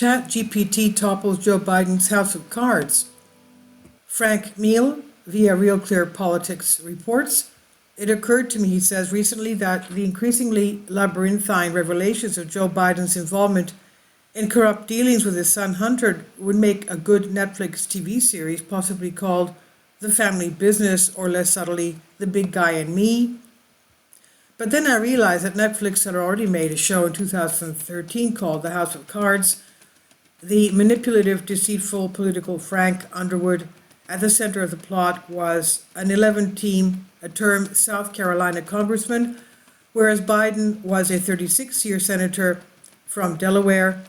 ChatGPT topples Joe Biden's House of Cards. Frank Meal, via Real Clear Politics, reports, "It occurred to me," he says recently, "that the increasingly labyrinthine revelations of Joe Biden's involvement in corrupt dealings with his son Hunter would make a good Netflix TV series, possibly called The Family Business, or less subtly, The Big Guy and Me." But then I realized that Netflix had already made a show in 2013 called The House of Cards. The manipulative, deceitful, political Frank Underwood at the center of the plot was an 11-term South Carolina congressman, whereas Biden was a 36-year senator from Delaware.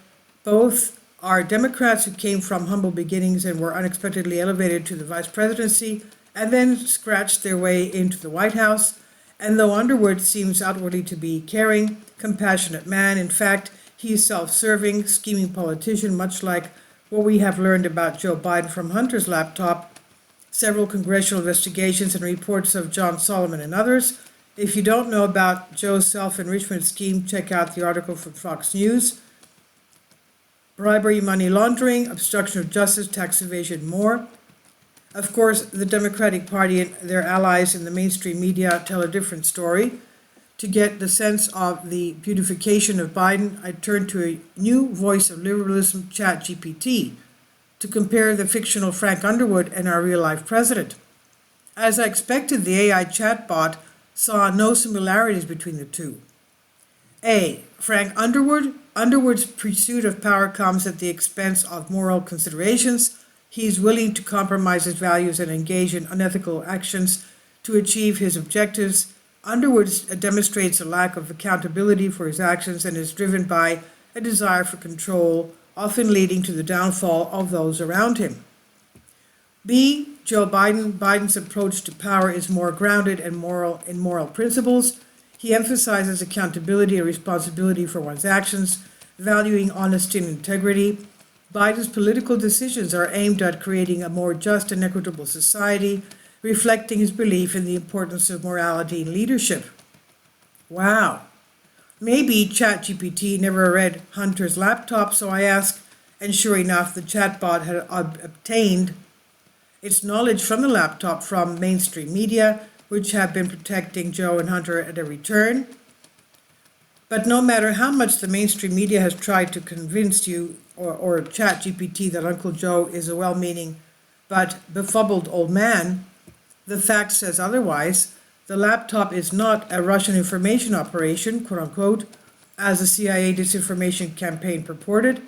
Both are Democrats who came from humble beginnings and were unexpectedly elevated to the vice presidency and then scratched their way into the White House. And though Underwood seems outwardly to be caring, compassionate man, in fact, he is self-serving, scheming politician, much like what we have learned about Joe Biden from Hunter's laptop, several congressional investigations and reports of John Solomon and others. If you don't know about Joe's self-enrichment scheme, check out the article from Fox News. Bribery, money laundering, obstruction of justice, tax evasion, more. Of course, the Democratic Party and their allies in the mainstream media tell a different story. To get the sense of the beautification of Biden, I turned to a new voice of liberalism, ChatGPT, to compare the fictional Frank Underwood and our real-life president. As I expected, the AI chatbot saw no similarities between the two. A. Frank Underwood. Underwood's pursuit of power comes at the expense of moral considerations. He is willing to compromise his values and engage in unethical actions to achieve his objectives. Underwood demonstrates a lack of accountability for his actions and is driven by a desire for control, often leading to the downfall of those around him. B. Joe Biden. Biden's approach to power is more grounded and in moral principles. He emphasizes accountability and responsibility for one's actions, valuing honesty and integrity. Biden's political decisions are aimed at creating a more just and equitable society, reflecting his belief in the importance of morality and leadership. Wow. Maybe ChatGPT never read Hunter's laptop, so I asked, and sure enough, the chatbot had obtained its knowledge from the laptop from mainstream media, which have been protecting Joe and Hunter at every turn. But no matter how much the mainstream media has tried to convince you or ChatGPT that Uncle Joe is a well-meaning but befuddled old man, the fact says otherwise. The laptop is not a Russian information operation, quote-unquote, as the CIA disinformation campaign purported,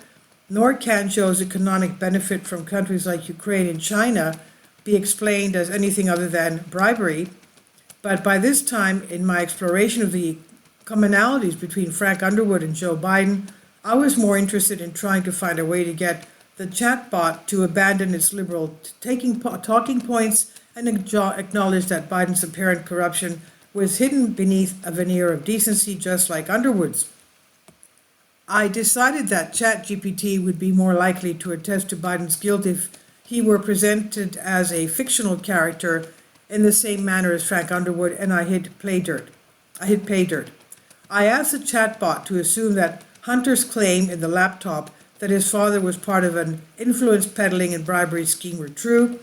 nor can Joe's economic benefit from countries like Ukraine and China be explained as anything other than bribery. But by this time, in my exploration of the commonalities between Frank Underwood and Joe Biden, I was more interested in trying to find a way to get the chatbot to abandon its liberal talking points and acknowledge that Biden's apparent corruption was hidden beneath a veneer of decency, just like Underwood's. I decided that ChatGPT would be more likely to attest to Biden's guilt if he were presented as a fictional character in the same manner as Frank Underwood, and I hit pay dirt. I asked the chatbot to assume that Hunter's claim in the laptop that his father was part of an influence peddling and bribery scheme were true,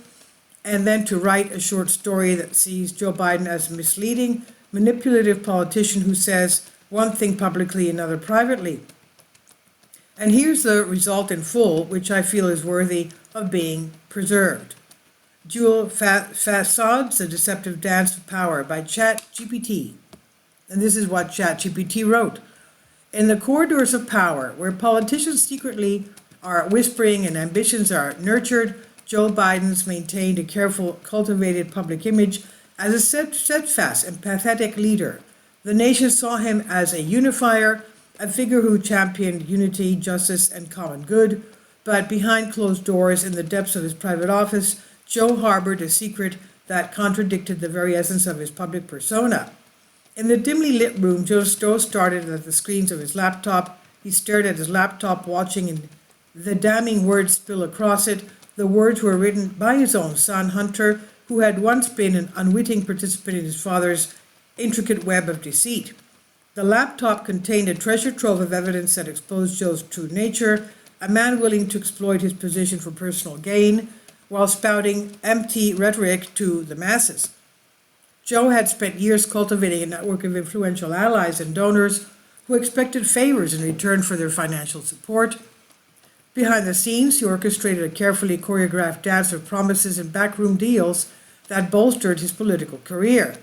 and then to write a short story that sees Joe Biden as a misleading, manipulative politician who says one thing publicly, another privately. And here's the result in full, which I feel is worthy of being preserved. Dual Facades, The Deceptive Dance of Power by ChatGPT. And this is what ChatGPT wrote. In the corridors of power, where politicians secretly are whispering and ambitions are nurtured, Joe Biden's maintained a careful, cultivated public image as a steadfast and pathetic leader. The nation saw him as a unifier, a figure who championed unity, justice, and common good. But behind closed doors, in the depths of his private office, Joe harbored a secret that contradicted the very essence of his public persona. In the dimly lit room, Joe started at the screens of his laptop. He stared at his laptop, watching, and the damning words spill across it. The words were written by his own son, Hunter, who had once been an unwitting participant in his father's intricate web of deceit. The laptop contained a treasure trove of evidence that exposed Joe's true nature, a man willing to exploit his position for personal gain while spouting empty rhetoric to the masses. Joe had spent years cultivating a network of influential allies and donors who expected favors in return for their financial support. Behind the scenes, he orchestrated a carefully choreographed dance of promises and backroom deals that bolstered his political career.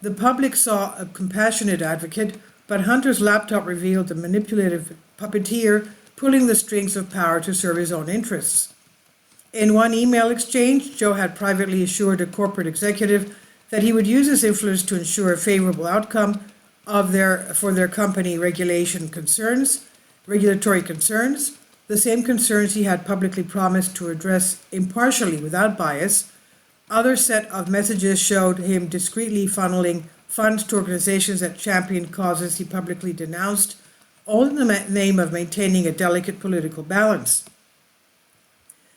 The public saw a compassionate advocate, but Hunter's laptop revealed a manipulative puppeteer pulling the strings of power to serve his own interests. In one email exchange, Joe had privately assured a corporate executive that he would use his influence to ensure a favorable outcome for their company regulatory concerns, the same concerns he had publicly promised to address impartially without bias. Other set of messages showed him discreetly funneling funds to organizations that championed causes he publicly denounced, all in the name of maintaining a delicate political balance.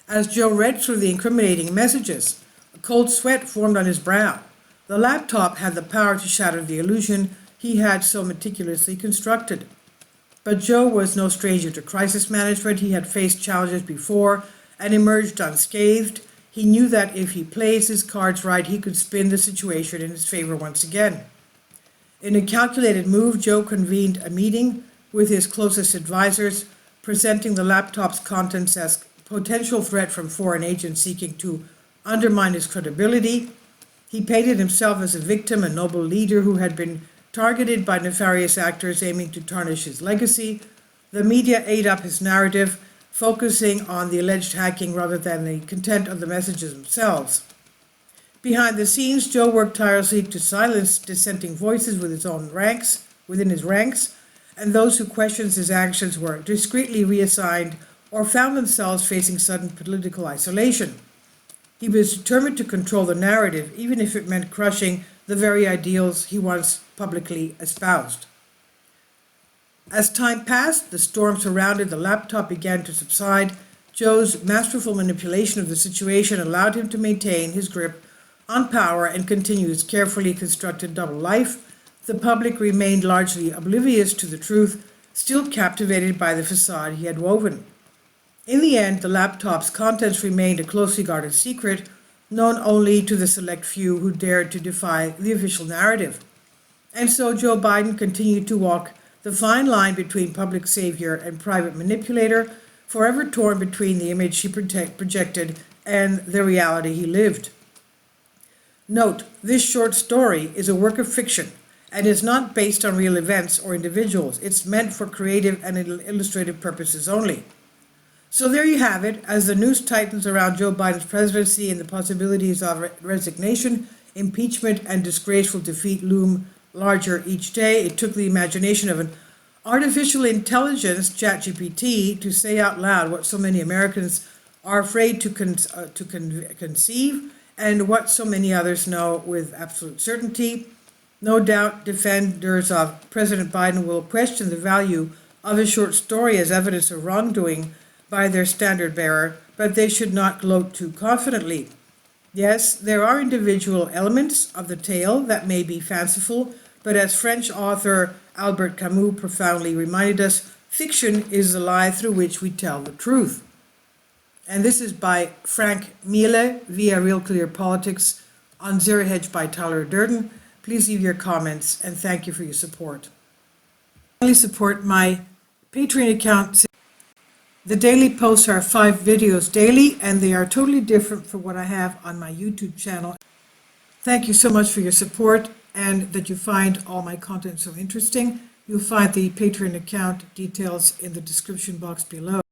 As Joe read through the incriminating messages, a cold sweat formed on his brow. The laptop had the power to shatter the illusion he had so meticulously constructed. But Joe was no stranger to crisis management. He had faced challenges before and emerged unscathed. He knew that if he plays his cards right, he could spin the situation in his favor once again. In a calculated move, Joe convened a meeting with his closest advisors, presenting the laptop's contents as potential threat from foreign agents seeking to undermine his credibility. He painted himself as a victim, a noble leader who had been targeted by nefarious actors aiming to tarnish his legacy. The media ate up his narrative, focusing on the alleged hacking rather than the content of the messages themselves. Behind the scenes, Joe worked tirelessly to silence dissenting voices within his ranks, and those who questioned his actions were discreetly reassigned or found themselves facing sudden political isolation. He was determined to control the narrative, even if it meant crushing the very ideals he once publicly espoused. As time passed, the storm surrounding the laptop began to subside. Joe's masterful manipulation of the situation allowed him to maintain his grip on power and continue his carefully constructed double life. The public remained largely oblivious to the truth, still captivated by the facade he had woven. In the end, the laptop's contents remained a closely guarded secret, known only to the select few who dared to defy the official narrative. And so Joe Biden continued to walk the fine line between public savior and private manipulator, forever torn between the image he projected and the reality he lived. Note, this short story is a work of fiction and is not based on real events or individuals. It's meant for creative and illustrative purposes only. So there you have it. As the news tightens around Joe Biden's presidency and the possibilities of resignation, impeachment, and disgraceful defeat loom larger each day, it took the imagination of an artificial intelligence, ChatGPT, to say out loud what so many Americans are afraid to conceive and what so many others know with absolute certainty. No doubt defenders of President Biden will question the value of a short story as evidence of wrongdoing by their standard bearer, but they should not gloat too confidently. Yes, there are individual elements of the tale that may be fanciful, but as French author Albert Camus profoundly reminded us, fiction is the lie through which we tell the truth. And this is by Frank Miele via Real Clear Politics on Zero Hedge by Tyler Durden. Please leave your comments and thank you for your support. Please support my Patreon account. The daily posts are 5 videos daily, and they are totally different from what I have on my YouTube channel. Thank you so much for your support and that you find all my content so interesting. You'll find the Patreon account details in the description box below.